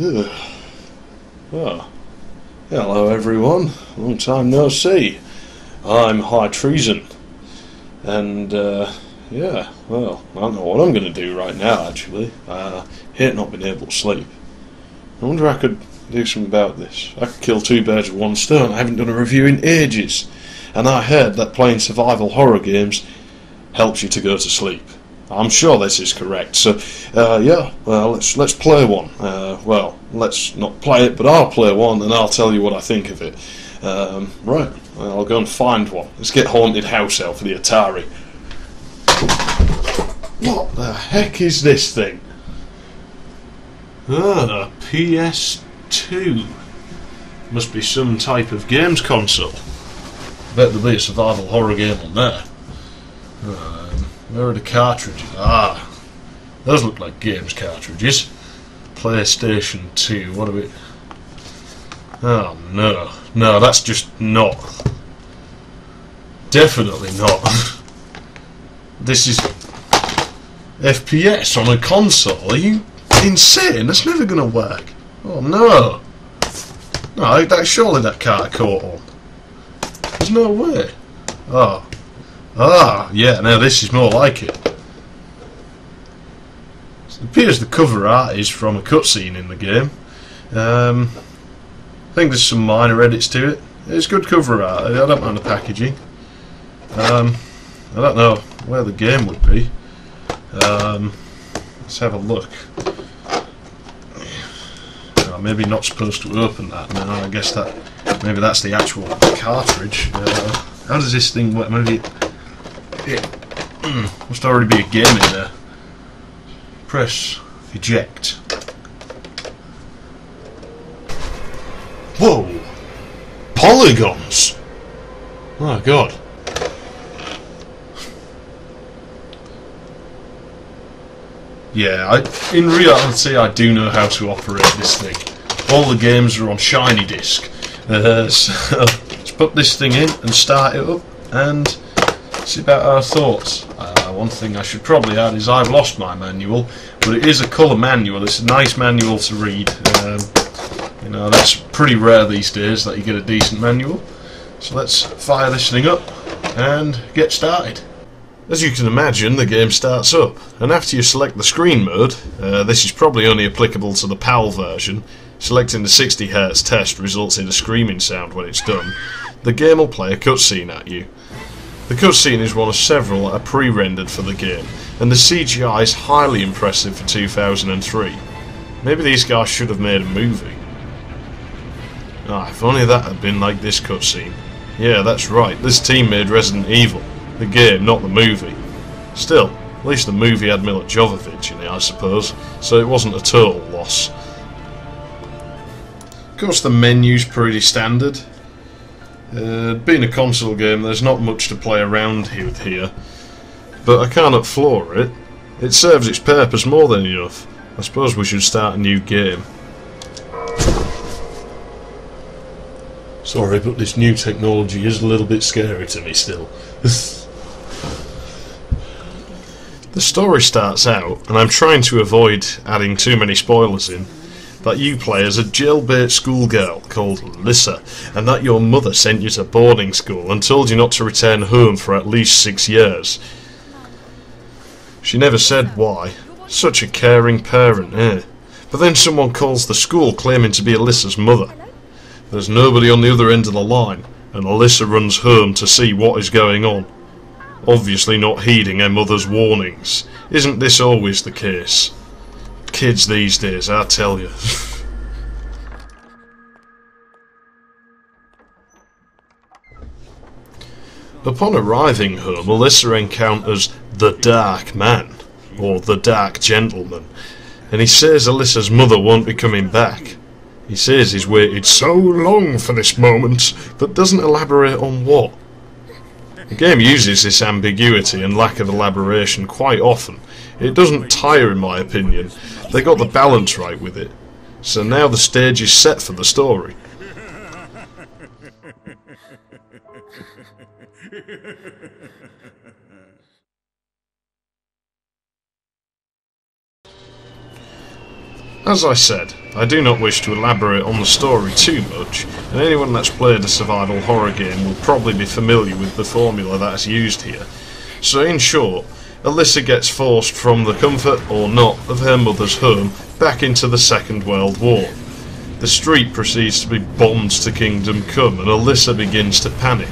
Ugh. Oh. Hello everyone, long time no see. I'm High Treason. And, yeah, well, I don't know what I'm going to do right now, actually. I hate not being able to sleep. I wonder if I could do something about this. I could kill two birds with one stone. I haven't done a review in ages. And I heard that playing survival horror games helps you to go to sleep. I'm sure this is correct. So, yeah, well, let's play one. Well, let's not play it, but I'll play one and I'll tell you what I think of it. Right, well, I'll go and find one. Let's get Haunted House out for the Atari. What the heck is this thing? Ah, PS2. Must be some type of games console. Bet there'll be a survival horror game on there. Where are the cartridges? Ah, those look like games cartridges. PlayStation 2, what are we... Oh no, no, that's just not. Definitely not. This is FPS on a console. Are you insane? That's never going to work. Oh no. No, surely that can't have caught on. There's no way. Oh. Ah, yeah, now this is more like it. It appears the cover art is from a cutscene in the game. I think there's some minor edits to it. It's good cover art. I don't mind the packaging. I don't know where the game would be. Let's have a look. Oh, maybe not supposed to open that now. I guess that maybe that's the actual cartridge. How does this thing work? Maybe it must already be a game in there. Press eject. Whoa! Polygons! Oh god. Yeah, in reality I do know how to operate this thing. All the games are on shiny disk. So let's put this thing in and start it up and see about our thoughts. One thing I should probably add is I've lost my manual, but it is a colour manual. It's a nice manual to read. You know, that's pretty rare these days that you get a decent manual. So let's fire this thing up and get started. As you can imagine, the game starts up, and after you select the screen mode, this is probably only applicable to the PAL version. Selecting the 60Hz test results in a screaming sound when it's done. The game will play a cutscene at you. The cutscene is one of several that are pre-rendered for the game, and the CGI is highly impressive for 2003. Maybe these guys should have made a movie. Ah, if only that had been like this cutscene. Yeah, that's right, this team made Resident Evil. The game, not the movie. Still, at least the movie had Mila Jovovich in it, I suppose, so it wasn't a total loss. Of course, the menu's pretty standard. Being a console game, there's not much to play around with here, but I cannot floor it. It serves its purpose more than enough. I suppose we should start a new game. Sorry, but this new technology is a little bit scary to me still. The story starts out, and I'm trying to avoid adding too many spoilers in, that you play as a jailbait schoolgirl called Lissa, and that your mother sent you to boarding school and told you not to return home for at least 6 years. She never said why. Such a caring parent, eh? But then someone calls the school claiming to be Alyssa's mother. There's nobody on the other end of the line, and Alyssa runs home to see what is going on. Obviously not heeding her mother's warnings. Isn't this always the case? Kids these days, I tell you. Upon arriving home, Alyssa encounters the Dark Man, or the Dark Gentleman, and he says Alyssa's mother won't be coming back. He says he's waited so long for this moment, but doesn't elaborate on what. The game uses this ambiguity and lack of elaboration quite often. It doesn't tire in my opinion. They got the balance right with it. So now the stage is set for the story. As I said, I do not wish to elaborate on the story too much, and anyone that's played a survival horror game will probably be familiar with the formula that is used here. So in short, Alyssa gets forced from the comfort, or not, of her mother's home back into the Second World War. The street proceeds to be bombed to Kingdom Come, and Alyssa begins to panic.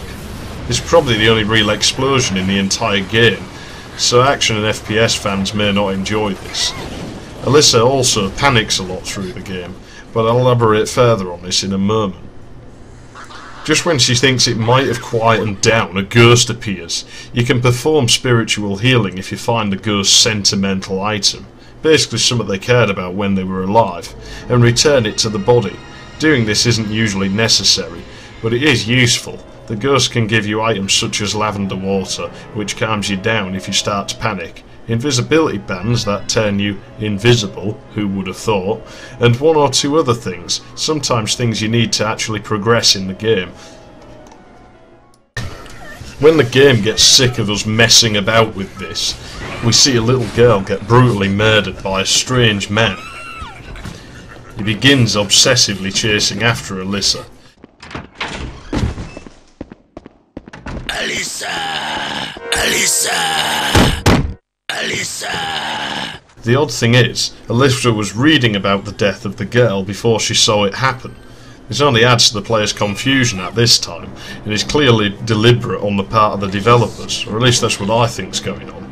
It's probably the only real explosion in the entire game, so action and FPS fans may not enjoy this. Alyssa also panics a lot through the game, but I'll elaborate further on this in a moment. Just when she thinks it might have quietened down, a ghost appears. You can perform spiritual healing if you find the ghost's sentimental item, basically something they cared about when they were alive, and return it to the body. Doing this isn't usually necessary, but it is useful. The ghost can give you items such as lavender water, which calms you down if you start to panic, invisibility bands that turn you invisible, who would have thought, and one or two other things, sometimes things you need to actually progress in the game. When the game gets sick of us messing about with this, we see a little girl get brutally murdered by a strange man. He begins obsessively chasing after Alyssa. Alyssa! Alyssa! Alyssa! The odd thing is, Alyssa was reading about the death of the girl before she saw it happen. This only adds to the player's confusion at this time, and is clearly deliberate on the part of the developers, or at least that's what I think's going on.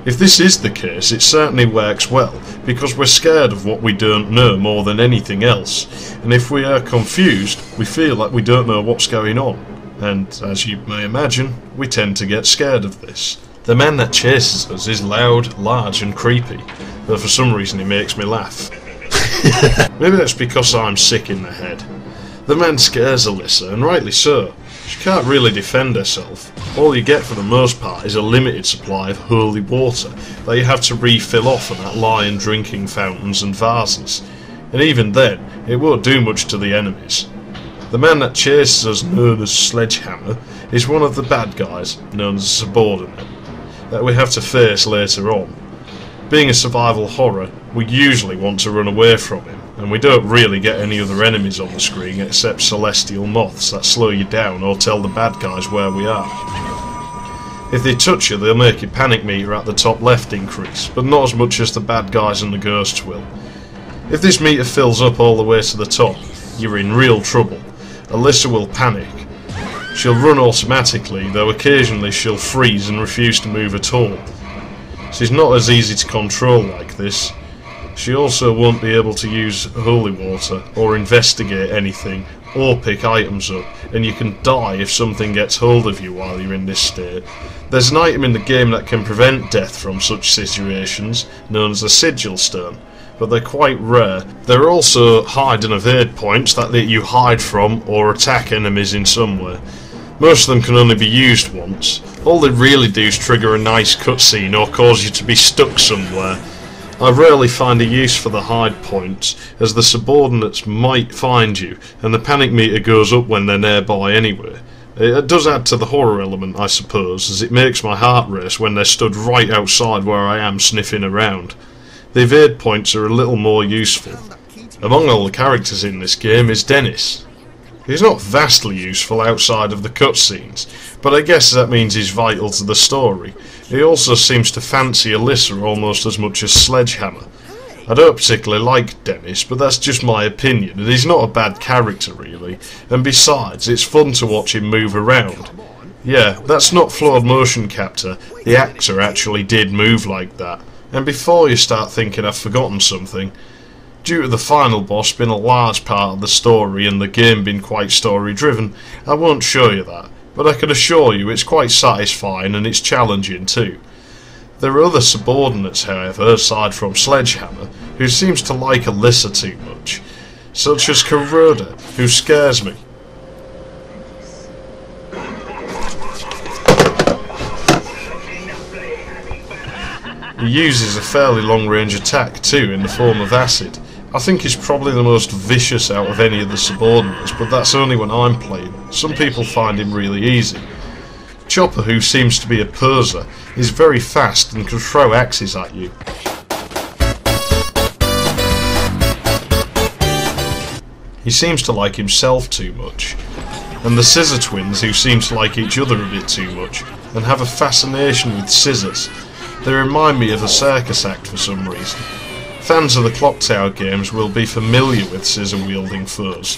If this is the case, it certainly works well, because we're scared of what we don't know more than anything else, and if we are confused, we feel like we don't know what's going on, and, as you may imagine, we tend to get scared of this. The man that chases us is loud, large and creepy, though for some reason it makes me laugh. Maybe that's because I'm sick in the head. The man scares Alyssa, and rightly so. She can't really defend herself. All you get for the most part is a limited supply of holy water that you have to refill off and that lie in drinking fountains and vases. And even then, it won't do much to the enemies. The man that chases us, known as Sledgehammer, is one of the bad guys, known as a subordinate, that we have to face later on. Being a survival horror, we usually want to run away from him, and we don't really get any other enemies on the screen except celestial moths that slow you down or tell the bad guys where we are. If they touch you, they'll make your panic meter at the top left increase, but not as much as the bad guys and the ghosts will. If this meter fills up all the way to the top, you're in real trouble. Alyssa will panic. She'll run automatically, though occasionally she'll freeze and refuse to move at all. She's not as easy to control like this. She also won't be able to use holy water, or investigate anything, or pick items up, and you can die if something gets hold of you while you're in this state. There's an item in the game that can prevent death from such situations, known as a sigil stone, but they're quite rare. There are also hide and evade points that let you hide from or attack enemies in some way. Most of them can only be used once. All they really do is trigger a nice cutscene or cause you to be stuck somewhere. I rarely find a use for the hide points, as the subordinates might find you, and the panic meter goes up when they're nearby anyway. It does add to the horror element, I suppose, as it makes my heart race when they're stood right outside where I am sniffing around. The evade points are a little more useful. Among all the characters in this game is Dennis. He's not vastly useful outside of the cutscenes, but I guess that means he's vital to the story. He also seems to fancy Alyssa almost as much as Sledgehammer. I don't particularly like Dennis, but that's just my opinion, and he's not a bad character really, and besides, it's fun to watch him move around. Yeah, that's not flawed motion capture, the actor actually did move like that. And before you start thinking I've forgotten something, due to the final boss being a large part of the story and the game being quite story driven, I won't show you that, but I can assure you it's quite satisfying and it's challenging too. There are other subordinates, however, aside from Sledgehammer, who seems to like Alyssa too much, such as Kuroda, who scares me. He uses a fairly long-range attack too, in the form of acid. I think he's probably the most vicious out of any of the subordinates, but that's only when I'm playing. Some people find him really easy. Chopper, who seems to be a poser, is very fast and can throw axes at you. He seems to like himself too much, and the Scissor Twins, who seem to like each other a bit too much, and have a fascination with scissors. They remind me of a circus act for some reason. Fans of the Clock Tower games will be familiar with scissor-wielding foes.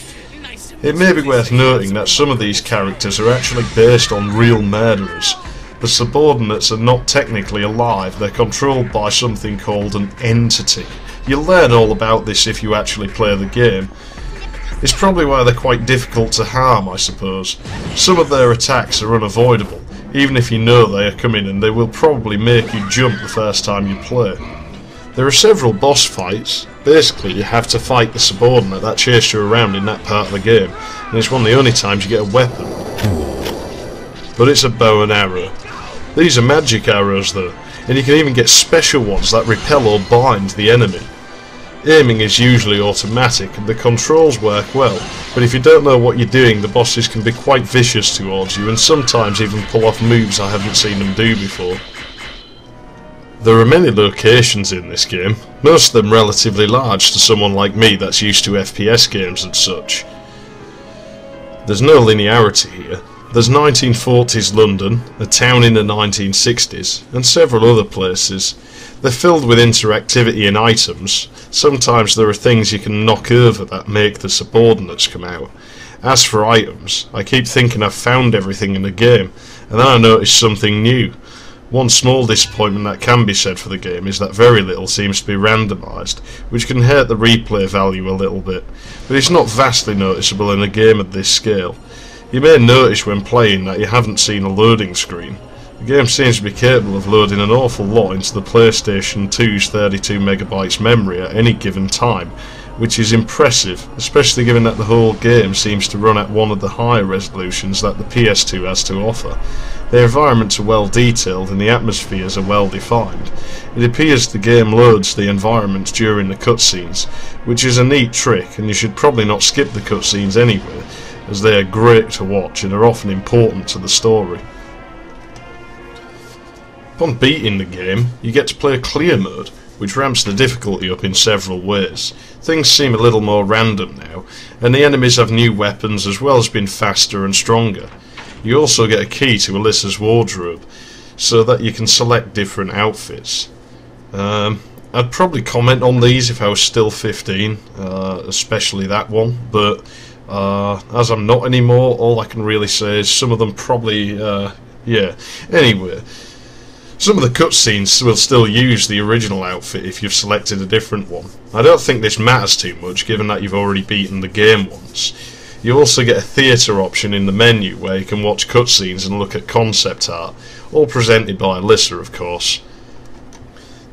It may be worth noting that some of these characters are actually based on real murderers. The subordinates are not technically alive, they're controlled by something called an entity. You'll learn all about this if you actually play the game. It's probably why they're quite difficult to harm, I suppose. Some of their attacks are unavoidable, even if you know they are coming, and they will probably make you jump the first time you play. There are several boss fights. Basically, you have to fight the subordinate that chased you around in that part of the game, and it's one of the only times you get a weapon. But it's a bow and arrow. These are magic arrows though, and you can even get special ones that repel or bind the enemy. Aiming is usually automatic and the controls work well, but if you don't know what you're doing, the bosses can be quite vicious towards you and sometimes even pull off moves I haven't seen them do before. There are many locations in this game, most of them relatively large to someone like me that's used to FPS games and such. There's no linearity here. There's 1940s London, a town in the 1960s, and several other places. They're filled with interactivity and items. Sometimes there are things you can knock over that make the subordinates come out. As for items, I keep thinking I've found everything in the game, and then I notice something new. One small disappointment that can be said for the game is that very little seems to be randomised, which can hurt the replay value a little bit, but it's not vastly noticeable in a game at this scale. You may notice when playing that you haven't seen a loading screen. The game seems to be capable of loading an awful lot into the PlayStation 2's 32MB memory at any given time, which is impressive, especially given that the whole game seems to run at one of the higher resolutions that the PS2 has to offer. The environments are well detailed and the atmospheres are well defined. It appears the game loads the environments during the cutscenes, which is a neat trick, and you should probably not skip the cutscenes anyway, as they are great to watch and are often important to the story. Upon beating the game, you get to play a clear mode, which ramps the difficulty up in several ways. Things seem a little more random now, and the enemies have new weapons as well as being faster and stronger. You also get a key to Alyssa's wardrobe, so that you can select different outfits. I'd probably comment on these if I was still 15, especially that one, but as I'm not anymore, all I can really say is some of them probably, yeah. Anyway, some of the cutscenes will still use the original outfit if you've selected a different one. I don't think this matters too much, given that you've already beaten the game once. You also get a theatre option in the menu where you can watch cutscenes and look at concept art, all presented by Alyssa, of course.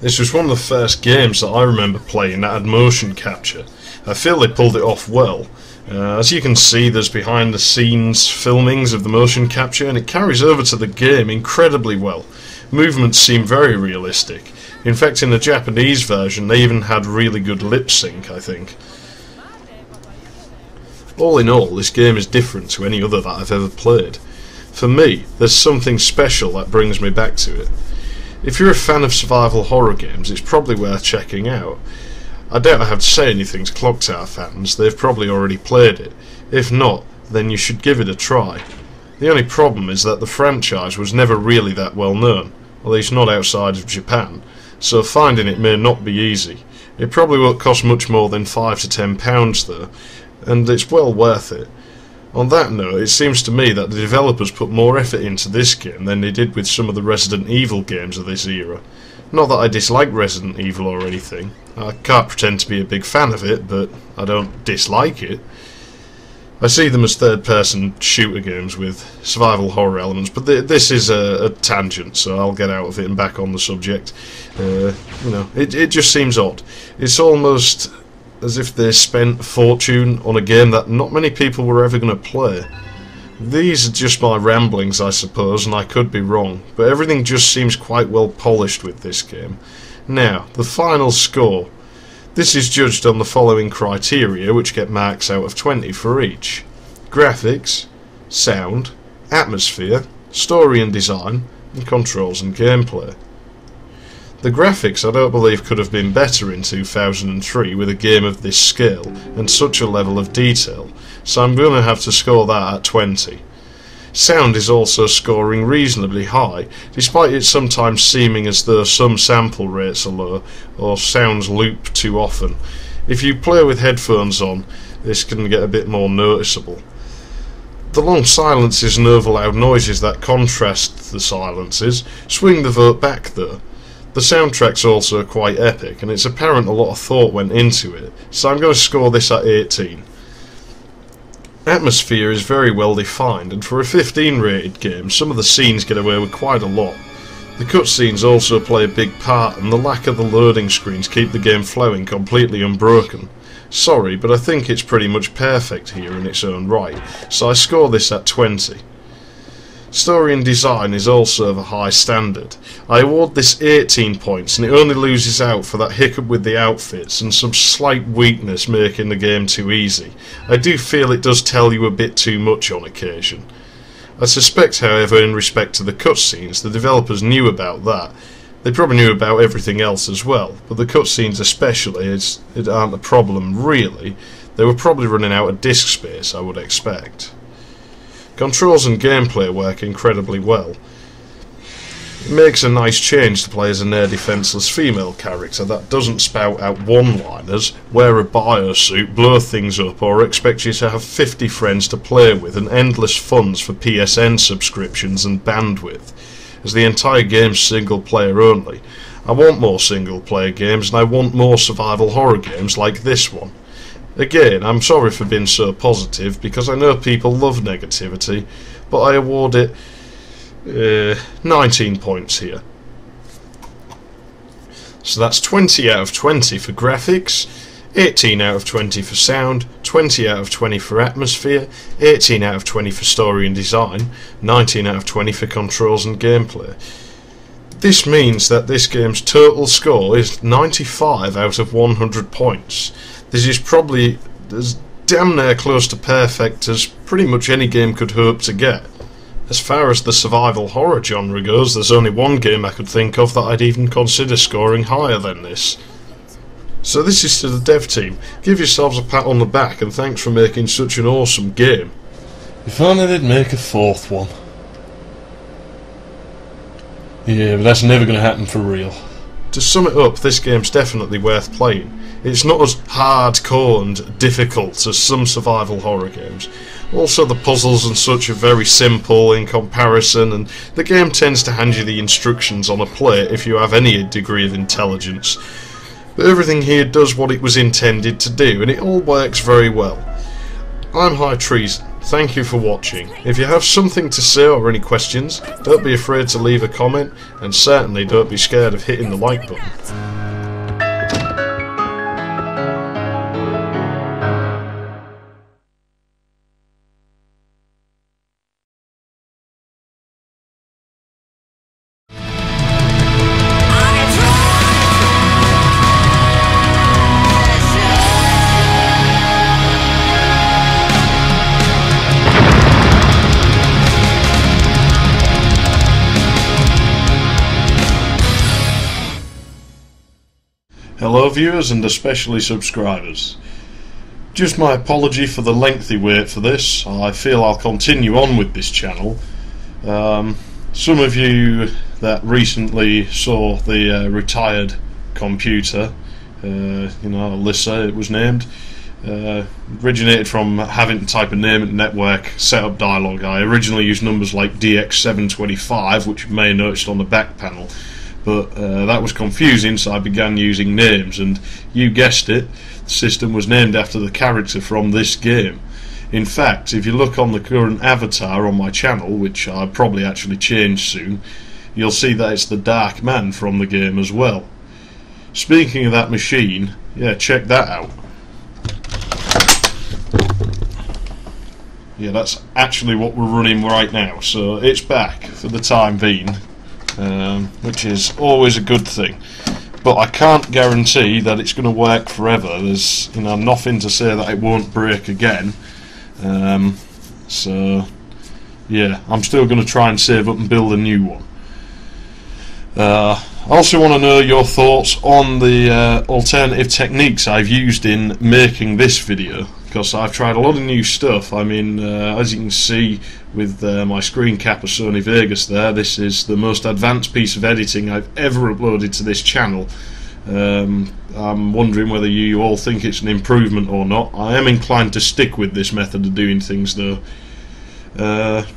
This was one of the first games that I remember playing that had motion capture. I feel they pulled it off well. As you can see, there's behind the scenes filmings of the motion capture, and it carries over to the game incredibly well. Movements seem very realistic. In fact, in the Japanese version they even had really good lip sync, I think. All in all, this game is different to any other that I've ever played. For me, there's something special that brings me back to it. If you're a fan of survival horror games, it's probably worth checking out. I doubt I have to say anything to Clock Tower fans, they've probably already played it. If not, then you should give it a try. The only problem is that the franchise was never really that well known, at least not outside of Japan, so finding it may not be easy. It probably won't cost much more than £5 to £10 though, and it's well worth it. On that note, it seems to me that the developers put more effort into this game than they did with some of the Resident Evil games of this era. Not that I dislike Resident Evil or anything. I can't pretend to be a big fan of it, but I don't dislike it. I see them as third-person shooter games with survival horror elements, but this is a tangent, so I'll get out of it and back on the subject. You know, it just seems odd. It's almost as if they spent a fortune on a game that not many people were ever going to play. These are just my ramblings, I suppose, and I could be wrong, but everything just seems quite well polished with this game. Now, the final score. This is judged on the following criteria, which get marks out of 20 for each: graphics, sound, atmosphere, story and design, and controls and gameplay. The graphics I don't believe could have been better in 2003 with a game of this scale and such a level of detail, so I'm going to have to score that at 20. Sound is also scoring reasonably high, despite it sometimes seeming as though some sample rates are low or sounds loop too often. If you play with headphones on, this can get a bit more noticeable. The long silences and over loud noises that contrast the silences swing the vote back though. The soundtrack's also quite epic, and it's apparent a lot of thought went into it, so I'm going to score this at 18. Atmosphere is very well defined, and for a 15 rated game, some of the scenes get away with quite a lot. The cutscenes also play a big part, and the lack of the loading screens keep the game flowing completely unbroken. Sorry, but I think it's pretty much perfect here in its own right, so I score this at 20. Story and design is also of a high standard. I award this 18 points, and it only loses out for that hiccup with the outfits and some slight weakness making the game too easy. I do feel it does tell you a bit too much on occasion. I suspect, however, in respect to the cutscenes, the developers knew about that. They probably knew about everything else as well, but the cutscenes especially it aren't a problem really. They were probably running out of disk space, I would expect. Controls and gameplay work incredibly well. It makes a nice change to play as a near defenceless female character that doesn't spout out one-liners, wear a biosuit, blow things up, or expect you to have 50 friends to play with and endless funds for PSN subscriptions and bandwidth, as the entire game's single player only. I want more single player games, and I want more survival horror games like this one. Again, I'm sorry for being so positive, because I know people love negativity, but I award it 19 points here. So that's 20 out of 20 for graphics, 18 out of 20 for sound, 20 out of 20 for atmosphere, 18 out of 20 for story and design, 19 out of 20 for controls and gameplay. This means that this game's total score is 95 out of 100 points. This is probably as damn near close to perfect as pretty much any game could hope to get. As far as the survival horror genre goes, there's only one game I could think of that I'd even consider scoring higher than this. So this is to the dev team. Give yourselves a pat on the back and thanks for making such an awesome game. If only they'd make a fourth one. Yeah, but that's never going to happen for real. To sum it up, this game's definitely worth playing. It's not as hardcore and difficult as some survival horror games. Also, the puzzles and such are very simple in comparison, and the game tends to hand you the instructions on a plate if you have any degree of intelligence. But everything here does what it was intended to do, and it all works very well. I'm High Treason. Thank you for watching. If you have something to say or any questions, don't be afraid to leave a comment, and certainly don't be scared of hitting the like button. Hello viewers and especially subscribers. Just my apology for the lengthy wait for this. I feel I'll continue on with this channel. Some of you that recently saw the retired computer, Alyssa it was named, originated from having to type a name at network setup dialog. I originally used numbers like DX725, which you may have noticed on the back panel. But that was confusing, so I began using names, and you guessed it, the system was named after the character from this game. In fact, if you look on the current avatar on my channel, which I'll probably actually change soon, you'll see that it's the Dark Man from the game as well. Speaking of that machine, yeah, check that out. Yeah, that's actually what we're running right now, so it's back for the time being. Which is always a good thing, but I can't guarantee that it's going to work forever. There's nothing to say that it won't break again, so yeah, I'm still going to try and save up and build a new one. I also want to know your thoughts on the alternative techniques I've used in making this video, because I've tried a lot of new stuff. I mean, as you can see with my screen cap of Sony Vegas there, this is the most advanced piece of editing I've ever uploaded to this channel. I'm wondering whether you all think it's an improvement or not. I am inclined to stick with this method of doing things though.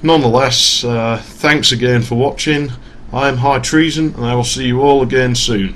Nonetheless, thanks again for watching. I'm High Treason, and I will see you all again soon.